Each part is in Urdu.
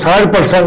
60%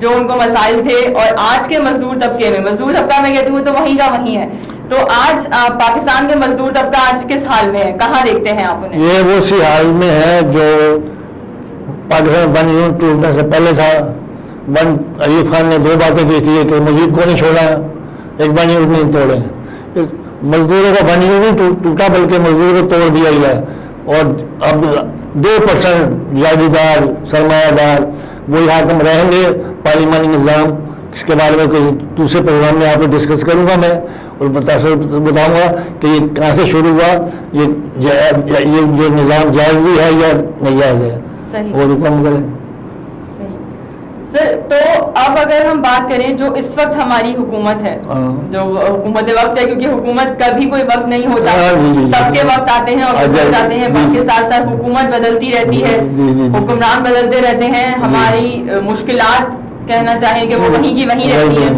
جو ان کو مسائل تھے, اور آج کے مزدور طبقے میں, مزدور طبقہ میں کہتی ہوں تو وہیں کا وہیں ہے, تو آج پاکستان میں مزدور طبقہ آج کس حال میں ہے, کہاں دیکھتے ہیں آپ انہیں؟ یہ وہ اسی حال میں ہے جو پاکستان ون یونٹ ٹوٹنے سے پہلے تھا. ایوب خان نے 2 باتیں کی تھی کہ مزید کو نہیں چھوڑا, ایک ون یونٹ نہیں توڑے. مزدوروں کا ون یونٹ نہیں ٹوٹا بلکہ مزدوروں کو توڑ دیا گیا, اور اب 2% جاگیردار سرمایہ دار وہی حاکم رہیں گے. پارلیمانی نظام, اس کے بارے میں کوئی دوسرے پروگرام میں آپ کو ڈسکس کروں گا میں, اور بتاؤں گا کہ یہ کہاں سے شروع ہوا, یہ جو نظام جائز بھی ہے یا ناجائز ہے, وہ حکم کریں. تو اب اگر ہم بات کریں جو اس وقت ہماری حکومت ہے, جو حکومت وقت ہے, کیونکہ حکومت کا بھی کوئی وقت نہیں ہوتا, سب کے وقت آتے ہیں اور گزر جاتے ہیں, وقت کے ساتھ ساتھ حکومت بدلتی رہتی ہے, حکمران بدلتے رہتے ہیں, ہماری مشکلات کہنا چاہیں کہ وہ وہیں کی وہیں رہتی ہیں.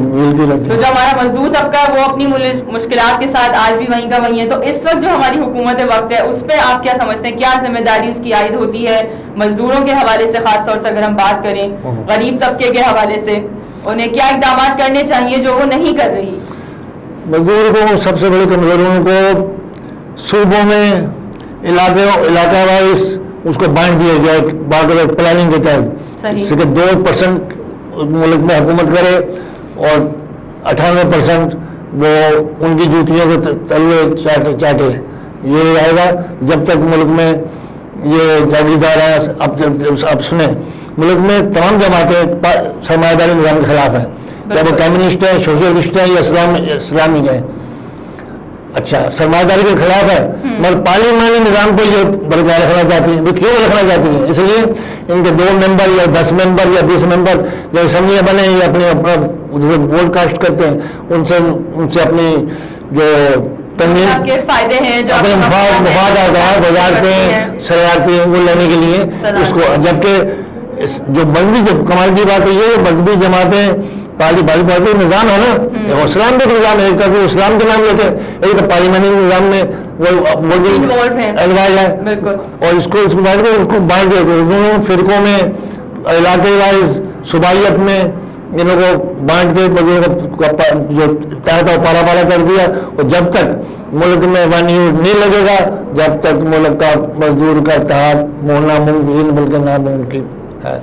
تو جو ہمارا مزدور طبقہ ہے وہ اپنی مشکلات کے ساتھ آج بھی وہیں کا وہیں ہے. تو اس وقت جو ہماری حکومت وقت ہے اس پہ آپ کیا سمجھتے ہیں, کیا ذمہ داری اس کی عائد ہوتی ہے مزدوروں کے حوالے سے, خاص طور سے اگر ہم بات کریں غریب طبقے کے حوالے سے, انہیں کیا اقدامات کرنے چاہیے جو وہ نہیں کر رہی؟ مزدور کو سب سے بڑے کمزوروں کو صوبوں میں علاقہ وائز اس کو بانٹ دیا جائے باقاعدہ پلاننگ کے تحت, جس سے کہ 2% ملک میں حکومت کرے اور 98% وہ ان کی جوتیوں کے تلوے چاٹے. یہ آئے گا جب تک ملک میں یہ جاگیردار ہیں. اب سنیں, ملک میں تمام جماعتیں سرمایہ داری نظام کے خلاف ہیں, چاہے وہ کمیونسٹ ہیں, سوشلسٹ ہیں یا اسلامک ہیں. اچھا, سرمایہ داری کے خلاف ہے, مگر پارلیمانی نظام کو یہ برقرار رکھنا چاہتی ہیں. وہ کیوں رکھنا چاہتی ہیں؟ اس لیے ان کے 2 ممبر یا 10 ممبر یا 20 ممبر جو اسمبلیاں بنے یا اپنا ووٹ کاسٹ کرتے ہیں, ان سے اپنی جو تنظیم کے فائدے ہیں, جو اپنے مفاد آتا ہے وزارتیں سرکارتی وہ لینے کے لیے اس کو. جبکہ جو مذہبی, جو کمال کی بات ہے یہ مذہبی جماعتیں پارٹی نظام ہے نا, اسلام کا نظام ہے, ایک طرف اسلام کے نام لیتے ہیں, ایک تو پارلیمانی نظام میں وہ ایڈوائز ہے, اور اس کو بانٹ دیتے ہیں فرقوں میں, علاقے وائز صوبائیت میں ان لوگوں کو بانٹ کے جو تحت پارا پارا کر دیا. اور جب تک ملک میں ون یونٹ نہیں لگے گا, جب تک ملک کا مزدور کا اتحاد ہونا ممکن بلکہ ناممکن ہے.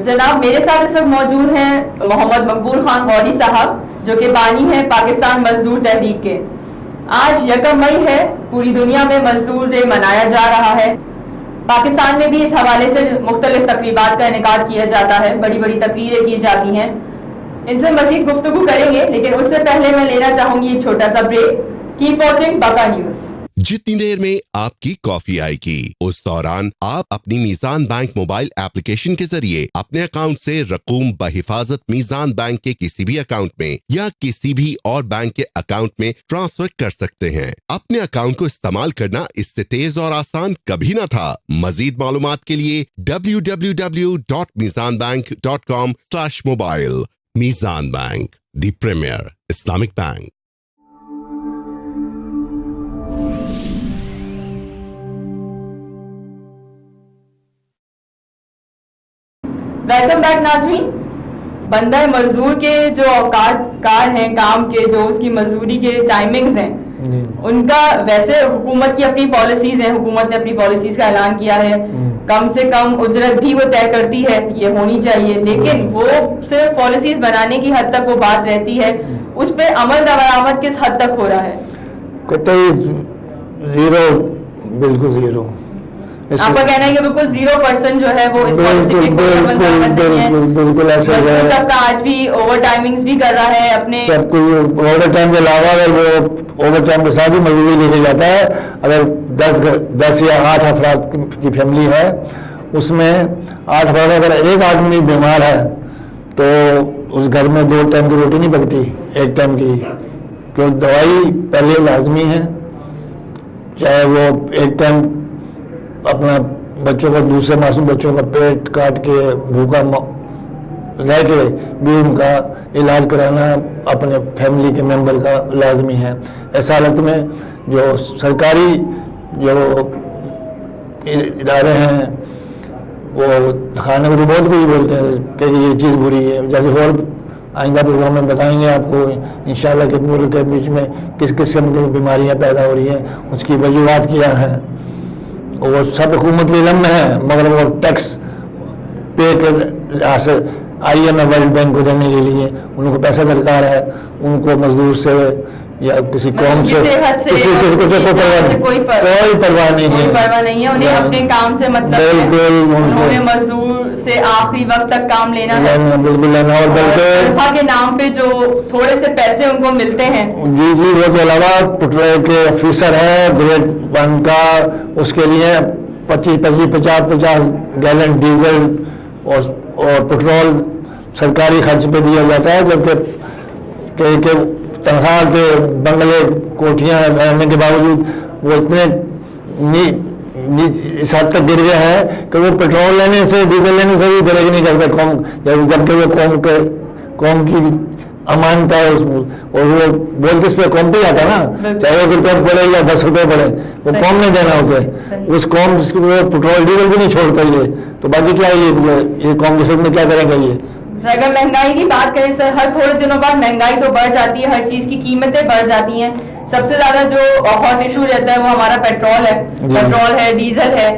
جناب میرے ساتھ اس وقت موجود ہیں محمد مقبول خان غوری صاحب, جو کہ بانی ہیں پاکستان مزدور تحریک کے. آج 1 مئی ہے, پوری دنیا میں مزدور ڈے منایا جا رہا ہے. پاکستان میں بھی اس حوالے سے مختلف تقریبات کا انعقاد کیا جاتا ہے, بڑی بڑی تقریریں کی جاتی ہیں. ان سے مزید گفتگو کریں گے, لیکن اس سے پہلے میں لینا چاہوں گی ایک چھوٹا سا بریک. کیپ واچنگ بقا نیوز. جتنی دیر میں آپ کی کافی آئے گی اس دوران آپ اپنی میزان بینک موبائل ایپلیکیشن کے ذریعے اپنے اکاؤنٹ سے رقوم بحفاظت میزان بینک کے کسی بھی اکاؤنٹ میں یا کسی بھی اور بینک کے اکاؤنٹ میں ٹرانسفر کر سکتے ہیں. اپنے اکاؤنٹ کو استعمال کرنا اس سے تیز اور آسان کبھی نہ تھا. مزید معلومات کے لیے www.mizanbank.com/mobile. Meezan bank, the premier Islamic bank. Welcome back ناظرین. بندہ مزدور کے جو اوقات کار ہیں, کام کے جو اس کی مزدوری کے ٹائمنگز ہیں, ان کا ویسے حکومت کی اپنی پالیسیز ہیں, حکومت نے اپنی پالیسیز کا اعلان کیا ہے, کم سے کم اجرت بھی وہ طے کرتی ہے, یہ ہونی چاہیے, لیکن وہ صرف پالیسیز بنانے کی حد تک وہ بات رہتی ہے, اس پہ عمل درآمد کس حد تک ہو رہا ہے؟ زیرو, بالکل زیرو. آپ کا کہنا ہے کہ بالکل 0% جو ہے وہ اس پالیسی پہ عمل درآمد نہیں ہے. بالکل ایسا ہے. سب کا آج بھی اوور ٹائمنگز بھی کر رہا ہے اپنے, سب کو اوور ٹائم کے علاوہ اگر وہ اوور ٹائم کے ساتھ ہی مزدوری لے کے جاتا ہے. اگر 10 یا 8 افراد کی فیملی ہے, اس میں 8 افراد اگر ایک آدمی بیمار ہے تو اس گھر میں 2 ٹائم کی روٹی نہیں پکتی, 1 ٹائم کی, کیونکہ دوائی پہلے لازمی ہے, چاہے وہ 1 ٹائم اپنا بچوں کا, دوسرے معصوم بچوں کا پیٹ کاٹ کے بھوکا رہ کے بھی ان کا علاج کرانا اپنے فیملی کے ممبر کا لازمی ہے. ایسا حالت میں جو سرکاری جو ادارے ہیں وہ کھانے کو تو بہت کچھ بولتے ہیں کہ یہ چیز بری ہے. جیسے اور آئندہ پروگرام میں بتائیں گے آپ کو انشاءاللہ کہ ملک کے بیچ میں کس قسم کی بیماریاں پیدا ہو رہی ہیں, اس کی وجوہات کیا ہیں. وہ سب حکومت کے علم میں ہے, مگر وہ ٹیکس پے کے لحاظ سے IMF ورلڈ بینک کو دینے کے لیے ان کو پیسہ درکار ہے. ان کو مزدور سے یا کسی قوم سے کوئی پرواہ نہیں ہے. انہیں اپنے کام سے مطلب ہے, انہیں مزدور سے آخری وقت تک کام لینا ہے. بالکل لینا. اور تنخواہ کے نام پہ جو تھوڑے سے پیسے ان کو ملتے ہیں, جی وہ کے علاوہ پٹرول کے آفیسر ہے گریڈ 1 کا, اس کے لیے 25-50 گیلن ڈیزل اور پٹرول سرکاری خرچ پہ دیا جاتا ہے, جبکہ کہ تنخواہ کے بنگلے کوٹھیاں رہنے کے باوجود وہ اتنے اس حد تک گر گئے ہیں کہ وہ پیٹرول لینے سے ڈیزل لینے سے بھی درج نہیں کرتے قوم, جبکہ وہ قوم کی امانت ہے. اور وہ بول کس پہ قوم پہ جاتا ہے نا, چاہے 1 روپے پڑے یا 10 روپے پڑے, وہ قوم نے دینا ہوتا ہے. اس قوم جس کی پیٹرول ڈیزل بھی نہیں چھوڑتا یہ, تو باقی کیا یہ قوم کی خدمت کیا کرے گا. یہ اگر مہنگائی کی بات کریں سر, ہر تھوڑے دنوں بعد مہنگائی تو بڑھ جاتی ہے, ہر چیز کی قیمتیں بڑھ جاتی ہیں. سب سے زیادہ جو ہاٹ ایشو رہتا ہے وہ ہمارا پیٹرول ہے. پیٹرول ہے, ڈیزل ہے,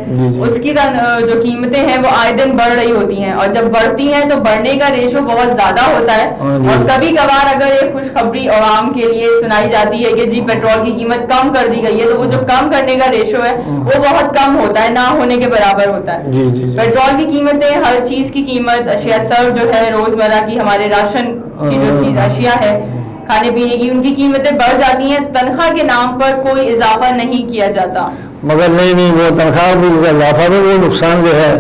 اس کی جو قیمتیں ہیں وہ آئے دن بڑھ رہی ہوتی ہیں, اور جب بڑھتی ہیں تو بڑھنے کا ریشو بہت زیادہ ہوتا ہے. اور کبھی کبھار اگر ایک خوشخبری عوام کے لیے سنائی جاتی ہے کہ جی پیٹرول کی قیمت کم کر دی گئی ہے, تو وہ جو کم کرنے کا ریشو ہے وہ بہت کم ہوتا ہے, نہ ہونے کے برابر ہوتا ہے. پیٹرول کی قیمتیں, ہر چیز کی قیمت, اشیاء سر جو ہے روزمرہ کی ہمارے راشن کی جو چیز اشیاء ہے کھانے پینے کی, ان کی قیمتیں بڑھ جاتی ہیں. تنخواہ کے نام پر کوئی اضافہ نہیں کیا جاتا. مگر نہیں وہ تنخواہ بھی اضافہ میں وہ نقصان جو ہے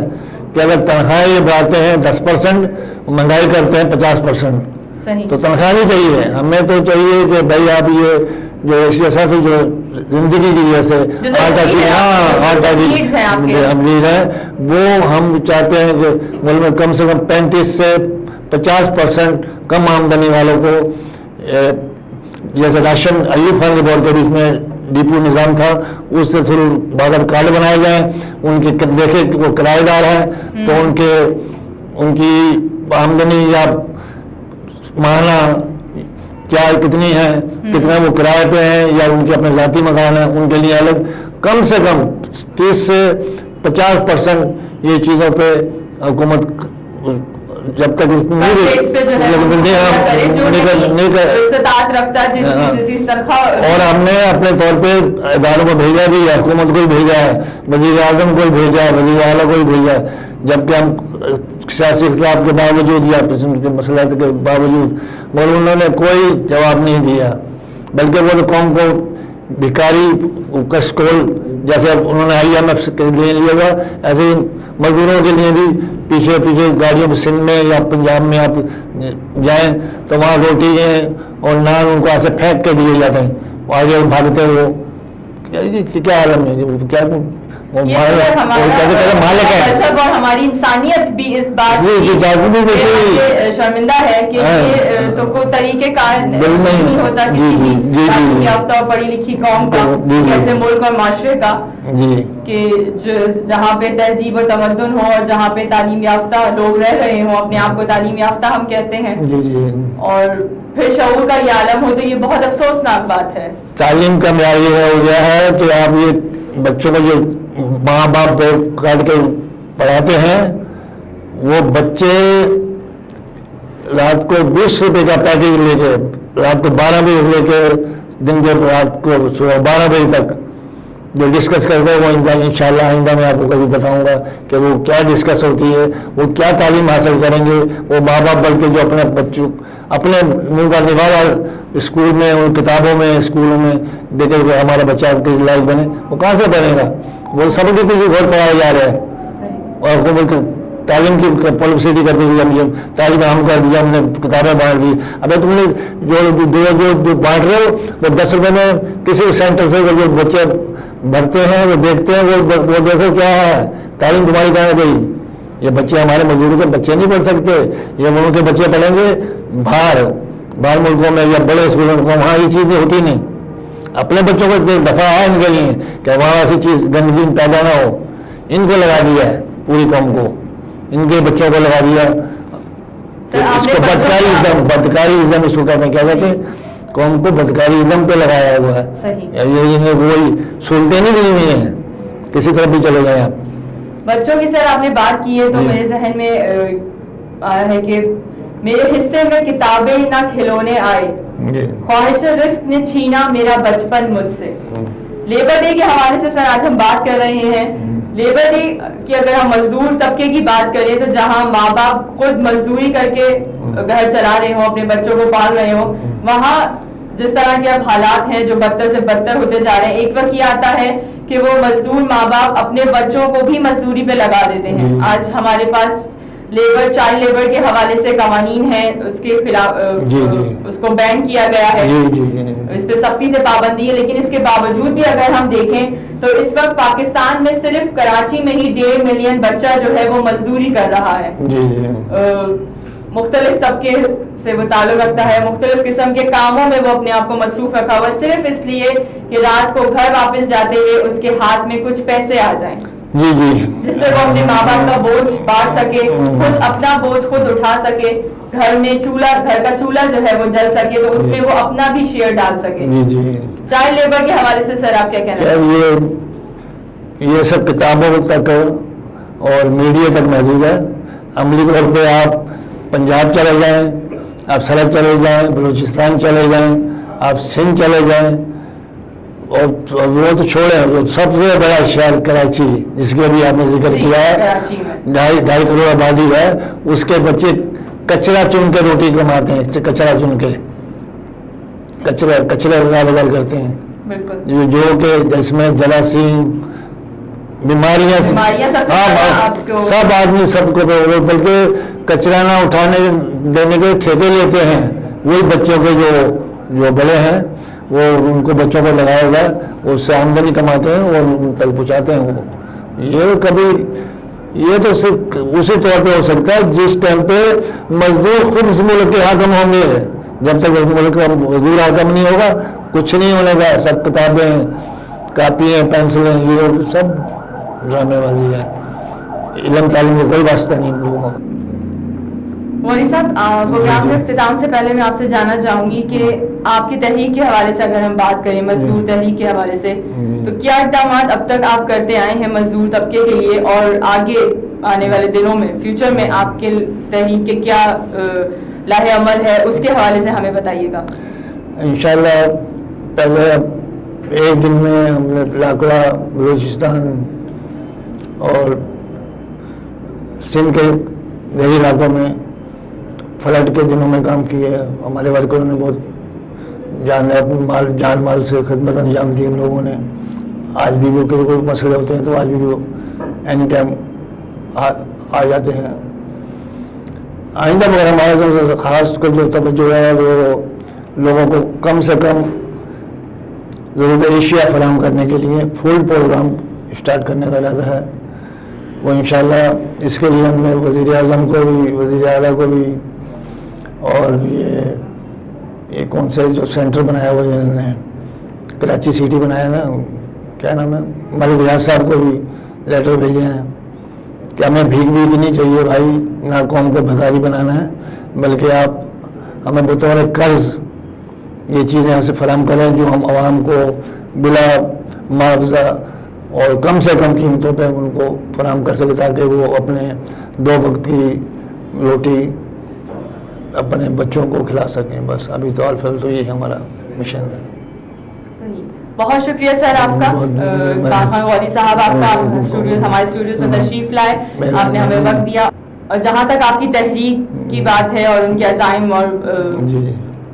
کہ اگر تنخواہ یہ بڑھاتے ہیں 10%, مہنگائی کرتے ہیں 50%, تو تنخواہ نہیں چاہیے. ہمیں تو چاہیے کہ بھائی آپ یہ جو ایسا جو زندگی کی وجہ سے امیر ہے, وہ ہم چاہتے ہیں کہ ملک میں کم سے کم 35 سے 50% کم آمدنی والوں کو, جیسے راشن ایوب خان کے دور کے بیچ میں ڈیپو نظام تھا, اس سے پھر بادل کارڈ بنائے جائیں. ان کے دیکھے وہ کرایہ دار ہیں تو ان کی آمدنی یا ماہانہ کیا کتنی ہے, کتنا وہ کرائے پہ ہیں یا ان کے اپنے ذاتی مکان ہیں, ان کے لیے الگ کم سے کم 30 سے 50% یہ چیزوں پہ حکومت جب تک اور ہم نے اپنے طور پہ اداروں کو بھیجا بھی, حکومت کو بھیجا ہے, وزیر اعظم کو بھیجا ہے, وزیر اعلیٰ کو بھیجا ہے, جبکہ ہم سیاسی اختلاف کے باوجود یا قسم کے مسئلات کے باوجود, مگر انہوں نے کوئی جواب نہیں دیا, بلکہ وہ قوم کو بھکاری کشکول جیسے انہوں نے IMF کے لیے لیا تھا, ایسے ہی مزدوروں کے لیے بھی پیچھے گاڑیوں میں سندھ میں یا پنجاب میں آپ جائیں تو وہاں روٹی اور نان ان کو ایسے پھینک کے دیے جاتے ہیں, آگے بھاگتے وہ کیا عالم ہے, کیا اور ہماری انسانیت بھی اس بات شرمندہ ہے کہ یہ تو کوئی طریقہ کار نہیں ہوتا کسی تعلیم یافتہ اور پڑھی لکھی قوم کا, جیسے ملک اور معاشرے کا, کہ جہاں پہ تہذیب اور تمدن ہو اور جہاں پہ تعلیم یافتہ لوگ رہ رہے ہوں, اپنے آپ کو تعلیم یافتہ ہم کہتے ہیں, اور پھر شعور کا یہ عالم ہو, تو یہ بہت افسوسناک بات ہے. تعلیم کا معیار یہ ہو گیا ہے کہ آپ یہ بچوں کو جو ماں باپ کاٹ کے پڑھاتے ہیں, وہ بچے رات کو 20 روپے کا پیکیج لے کے رات کو 12 بجے لے کے دن کے رات کو صبح 12 بجے تک جو ڈسکس کرتے ہیں, وہ انشاءاللہ آئندہ میں آپ کو کبھی بتاؤں گا کہ وہ کیا ڈسکس ہوتی ہے, وہ کیا تعلیم حاصل کریں گے وہ ماں باپ, بلکہ جو اپنے بچوں اپنے منہ کا نوارا اسکول میں, ان کتابوں میں, اسکولوں میں دیکھے کہ ہمارا بچہ کس لائق بنے, وہ کہاں سے بنے گا. وہ سب کے پیچھے گھر پڑھائے جا رہے ہیں, اور حکومت تعلیم کی پالیسی کر دی, ہم تعلیم عام کر دیا, ہم نے کتابیں بانٹ دی. ابھی تم نے جو بانٹ رہے ہو وہ 10 روپے میں کسی سینٹر سے جو بچے بھرتے ہیں وہ دیکھتے ہیں, وہ دیکھو کیا ہے تعلیم تمہاری کہاں گئی. یہ بچے ہمارے مزدوروں کے بچے نہیں پڑھ سکتے, یہ ان کے بچے پڑھیں گے باہر ملکوں میں یا بڑے اسکولوں میں, وہاں یہ چیزیں ہوتی نہیں. اپنے بچوں کو دفعہ ہے ان کے لیے کہ وہاں ایسی چیز گندگی پیدا نہ ہو, ان کو لگا دیا ہے پوری قوم کو. ان کے بچوں کو لگا دیا. اس کو بدکاری ازم اس کو کہتے ہیں, کیا کہتے ہیں, قوم کو بدکاری ازم پہ لگایا ہوا ہے. یہ وہی سنتے نہیں ہوئی ہیں, کسی طرف بھی چلے گئے آپ. بچوں کی سر آپ نے بات کی ہے تو میرے ذہن میں آیا ہے کہ میرے حصے میں کتابیں نہ کھلونے آئے, خواہش رزق نے چھینا میرا بچپن مجھ سے. لیبر ڈے کے حوالے سے سر آج ہم بات کر رہے ہیں. لیبر ڈے کی اگر ہم مزدور طبقے کی بات کریں تو جہاں ماں باپ خود مزدوری کر کے گھر چلا رہے ہوں, اپنے بچوں کو پال رہے ہوں, وہاں جس طرح کے اب حالات ہیں جو بدتر سے بدتر ہوتے جا رہے ہیں, ایک وقت یہ آتا ہے کہ وہ مزدور ماں باپ اپنے بچوں کو بھی مزدوری پہ لگا دیتے ہیں. آج ہمارے پاس لیبر, چائلڈ لیبر کے حوالے سے قوانین ہیں, اس کے خلاف اس کو بین کیا گیا ہے, اس پہ سختی سے پابندی ہے. لیکن اس کے باوجود بھی اگر ہم دیکھیں تو اس وقت پاکستان میں صرف کراچی میں ہی 1.5 ملین بچہ جو ہے وہ مزدوری کر رہا ہے. مختلف طبقے سے وہ تعلق رکھتا ہے, مختلف قسم کے کاموں میں وہ اپنے آپ کو مصروف رکھا ہوا ہے, صرف اس لیے کہ رات کو گھر واپس جاتے ہوئے اس کے ہاتھ میں کچھ پیسے آ جائیں, جس سے وہ اپنے ماں باپ کا بوجھ بانٹ سکے, خود اپنا بوجھ خود اٹھا سکے, گھر میں گھر کا چولہا جو ہے وہ جل سکے تو اس میں وہ اپنا بھی شیئر ڈال سکے. چائلڈ لیبر کے حوالے سے سر آپ کیا کہنا ہے؟ یہ سب کتابوں تک اور میڈیا تک موجود ہے. عملی طور پہ آپ پنجاب چلے جائیں, آپ سرحد چلے جائیں, بلوچستان چلے جائیں, آپ سندھ چلے جائیں, اور وہ تو چھوڑیں, وہ سب سے بڑا شہر کراچی جس کے بھی آپ نے ذکر کیا ہے, 2.5 کروڑ آبادی ہے, اس کے بچے کچرا چن کے روٹی کماتے ہیں, کچرا چن کے کچرا بدل کرتے ہیں, جو کہ جس میں جراثیم بیماریاں سب آدمی سب کو, بلکہ کچرا نہ اٹھانے دینے کے ٹھیکے لیتے ہیں وہی بچوں کے جو بڑے ہیں, وہ ان کو بچوں کو لگایا ہوا ہے, اس سے آمدنی کماتے ہیں اور ان تک پہنچاتے ہیں. یہ تو صرف اسی طور پہ ہو سکتا ہے جس ٹائم پہ مزدور خود اس ملک کے حاکم ہوں گے. جب تک اس ملک کا مزدور حاکم نہیں ہوگا کچھ نہیں ہونے گا. سب کتابیں, کاپیاں, پینسلیں, یہ سب ڈرامے بازی ہے. علم تعلیم کا کوئی واسطہ نہیں لوگوں کا. مولوی صاحب, پروگرام کے اختتام سے پہلے میں آپ سے جاننا چاہوں گی کہ آپ کی تحریک کے حوالے سے اگر ہم بات کریں, مزدور تحریک کے حوالے سے, تو کیا اقدامات اب تک آپ کرتے آئے ہیں مزدور طبقے کے لیے, اور آگے آنے والے دنوں میں فیوچر میں آپ کے تحریک کے کیا لاہ عمل ہے, اس کے حوالے سے ہمیں بتائیے گا. انشاءاللہ پہلے ایک دن میں ہم نے لاکڑا, بلوچستان اور سندھ کے دیہی علاقوں میں فلڈ کے دنوں میں کام کیے. ہمارے ورکروں نے بہت جان مال سے خدمت انجام دی. ہم لوگوں نے آج بھی وہ کوئی مسئلے ہوتے ہیں تو آج بھی وہ اینی ٹائم آ جاتے ہیں. آئندہ مگر ہمارے طرف سے خاص کر جو توجہ ہے وہ لوگوں کو کم سے کم ضرورت اشیاء فراہم کرنے کے لیے فوڈ پروگرام اسٹارٹ کرنے کا ارادہ ہے. وہ انشاءاللہ اس کے لیے ہم نے وزیر اعظم کو بھی, وزیر اعلیٰ کو بھی, اور یہ کون سے جو سینٹر بنایا ہوا ہے انہوں نے, کراچی سٹی بنایا نا, کیا نام ہے, ملک ریاض صاحب کو بھی لیٹر بھیجے ہیں کہ ہمیں بھیک نہیں چاہیے بھائی, نہ قوم کو بھکاری بنانا ہے, بلکہ آپ ہمیں بطور قرض یہ چیزیں ہم سے فراہم کریں جو ہم عوام کو بلا معاوضہ اور کم سے کم قیمتوں پہ ان کو فراہم کر سکے تاکہ وہ اپنے 2 وقت کی روٹی اپنے بچوں کو کھلا سکیں. بس ابھی تو الفل تو یہ ہمارا مشن ہے. بہت شکریہ سر آپ کا, خان غوری صاحب آپ کا ہمارے اسٹوڈیوز میں تشریف لائے, آپ نے ہمیں وقت دیا. اور جہاں تک آپ کی تحریک کی بات ہے اور ان کے عزائم اور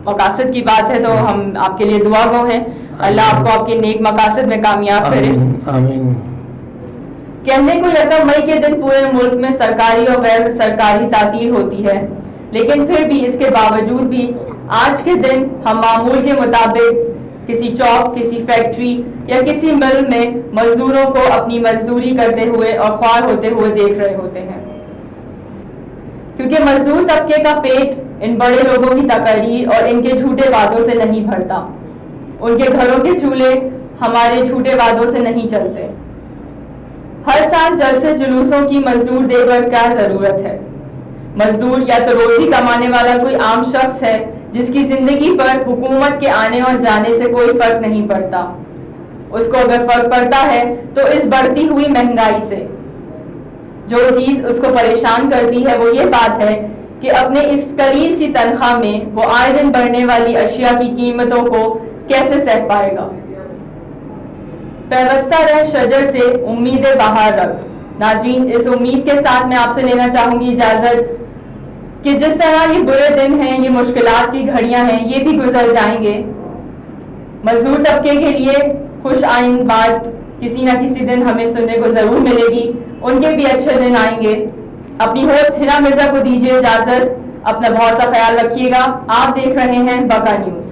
مقاصد کی بات ہے تو ہم آپ کے لیے دعا گو ہیں. اللہ آپ کو آپ کے نیک مقاصد میں کامیاب کرے. آمین. کہنے کو 1 مئی کے دن پورے ملک میں سرکاری اور غیر سرکاری تعطیل ہوتی ہے, لیکن پھر بھی اس کے باوجود بھی آج کے دن ہم معمول کے مطابق کسی چوک, کسی فیکٹری یا کسی مل میں مزدوروں کو اپنی مزدوری کرتے ہوئے اور خوار ہوتے ہوئے دیکھ رہے ہوتے ہیں, کیونکہ مزدور طبقے کا پیٹ ان بڑے لوگوں کی تقاریر اور ان کے جھوٹے وعدوں سے نہیں بھرتا. ان کے گھروں کے چولہے ہمارے جھوٹے وعدوں سے نہیں چلتے. ہر سال جلسے جلوسوں کی مزدور دے کر کیا ضرورت ہے؟ مزدور یا تو روزی کمانے والا کوئی عام شخص ہے جس کی زندگی پر حکومت کے آنے اور جانے سے کوئی فرق نہیں پڑتا. اس کو اگر فرق پڑتا ہے تو اس بڑھتی ہوئی مہنگائی سے. جو چیز اس کو پریشان کرتی ہے وہ یہ بات ہے کہ اپنے اس قلیل سی تنخواہ میں وہ آئے دن بڑھنے والی اشیاء کی قیمتوں کو کیسے سہ پائے گا. پیوستہ رہ شجر سے امیدیں باہر رکھ. ناظرین، اس امید کے ساتھ میں آپ سے لینا چاہوں گی اجازت کہ جس طرح یہ برے دن ہیں، یہ مشکلات کی گھڑیاں ہیں، یہ بھی گزر جائیں گے. مزدور طبقے کے لیے خوش آئند بات کسی نہ کسی دن ہمیں سننے کو ضرور ملے گی. ان کے بھی اچھے دن آئیں گے. اپنی ہوسٹ حنا مرزا کو دیجیے اجازت. اپنا بہت سا خیال رکھیے گا. آپ دیکھ رہے ہیں بقا نیوز.